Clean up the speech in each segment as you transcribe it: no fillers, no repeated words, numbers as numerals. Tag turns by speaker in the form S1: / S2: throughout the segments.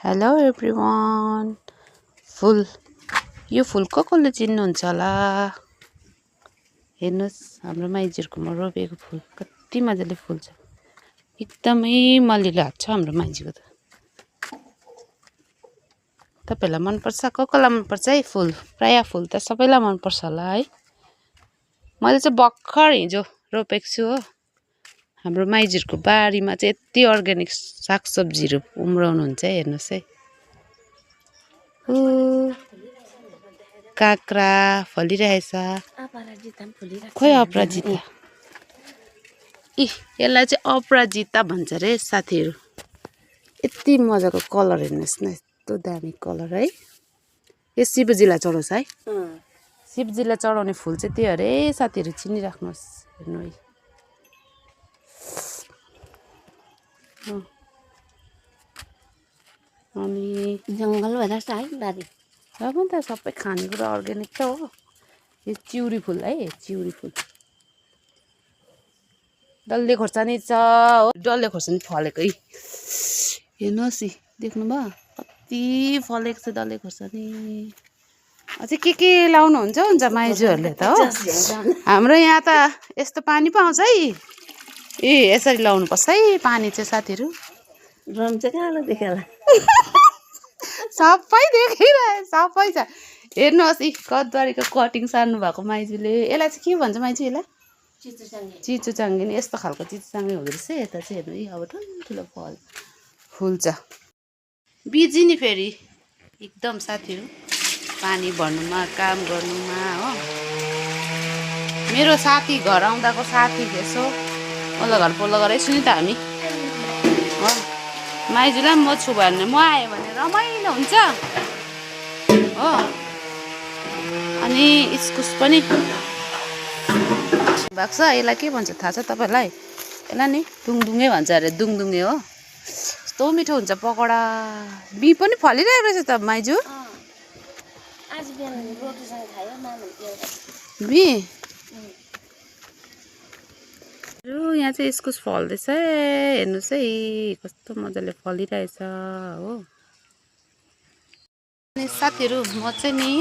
S1: Hello everyone. फुल यो फुल कसले चिन्नुहुन्छ होला? हेर्नुहोस्, हाम्रो माइजूहरुकोमा रोपेको फुल कति मजाले फुल्छ। एकदमै मलिलो हात छ हाम्रो माइजूको त। तपाईहरुलाई मन पर्छ? कसलाई मन पर्छ है फुल? प्राय फुल त सबैलाई मन पर्छ होला है। मैले चाहिँ भर्खर हिजो रोपेको छु हो। हाम्रो माइजूहरुको बारीमा चाहिँ यति अर्ग्यानिक सागसब्जीहरु उम्राउनुहुन्छ है। हेर्नुहोस् है, काक्रा फलिरहेछ। खोइ अपराजिता, यसलाई चाहिँ अपराजिता भन्छ रे साथीहरु। यति मजाको कलर हेर्नुहोस् न, यस्तो दामी कलर है। यो शिवजीलाई चढाउँछ है। शिवजीलाई चढाउने फुल चाहिँ त्यो अरे साथीहरु, चिनिराख्नुहोस्। हेर्नु है, अनि
S2: जंगल भएर है बारी
S1: अब त सबै खानेकुरा अर्ग्यानिक त हो। यो चिउरी फुल है, चिउरी फुल। डल्ले खोर्सानी छ हो, डल्ले खोर्सानी फलेको है। हेर्नुहोस् है, देख्नुभयो कति फलेको छ डल्ले खोर्सानी। अझै के लाउनुहुन्छ माइजूहरुले त हो। हाम्रो यहाँ त यस्तो पानी पाउँछ है। यसरी लाउनु पर्छ है पानी चाहिँ साथीहरु।
S2: ड्रम चाहिँ कालो देखेला।
S1: सबै देखिरहेछ, सबै छ। हेर्नुहोस् है, कदुवारीको कटिङ सार्नु भएको माइजूले। यसलाई चाहिँ के भन्छ माइजू? यसलाई चिचो चाङ्गे। नि यस्तो खालको चिचो चाङ्गे हुँदो रहेछ। यता चाहिँ हेर्नु है, अब ठुलो फल फुल्छ। बिजी नि फेरि एकदम साथीहरु, पानी भर्नुमा काम गर्नुमा हो। मेरो साथी घर आउँदाको साथी यसो ओल्लो घर पल्लो घर यसो नि त हामी हो। माइजूलाई म छु भने, म आएँ भने रमाइलो हुन्छ हो। अनि इस्कुस पनि भएको छ। यसलाई के भन्छ थाहा छ तपाईहरुलाई? यसलाई नि दुङदुङे भन्छ अरे, दुङदुङे हो। कस्तो मिठो हुन्छ पकौडा। बी पनि फलिरहेको रहेछ त माइजू।
S2: आज बिहान रोटीसँग खायो मामुले।
S1: बी यहाँ चाहिँ इस्कुस फल्दैछ। हेर्नुहोस् है, कस्तो मजाले फलिरहेछ हो। अनि साथीहरु, म चाहिँ नि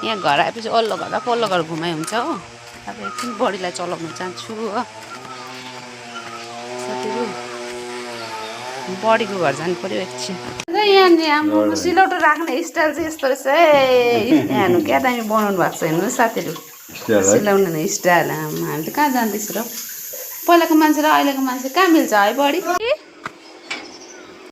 S1: यहाँ घर आएपछि ओल्लो घर र पल्लो घर घुमाइ हुन्छ हो। अब एकछिन बडीलाई चलाउन जान्छु हो साथीहरु। बडीको घर जानु पर्यो एकछिन। यहाँ सिलौटो राख्ने स्टाइल चाहिँ यस्तो रहेछ है। यहाँ हेर्नु क्या दामी बनाउनु भएको छ। हेर्नु साथीहरु, सिलाउने स्टाइल। हामीले कहाँ जान्दैछ र? पहिलाको मान्छे र अहिलेको मान्छे कहाँ मिल्छ है बडी?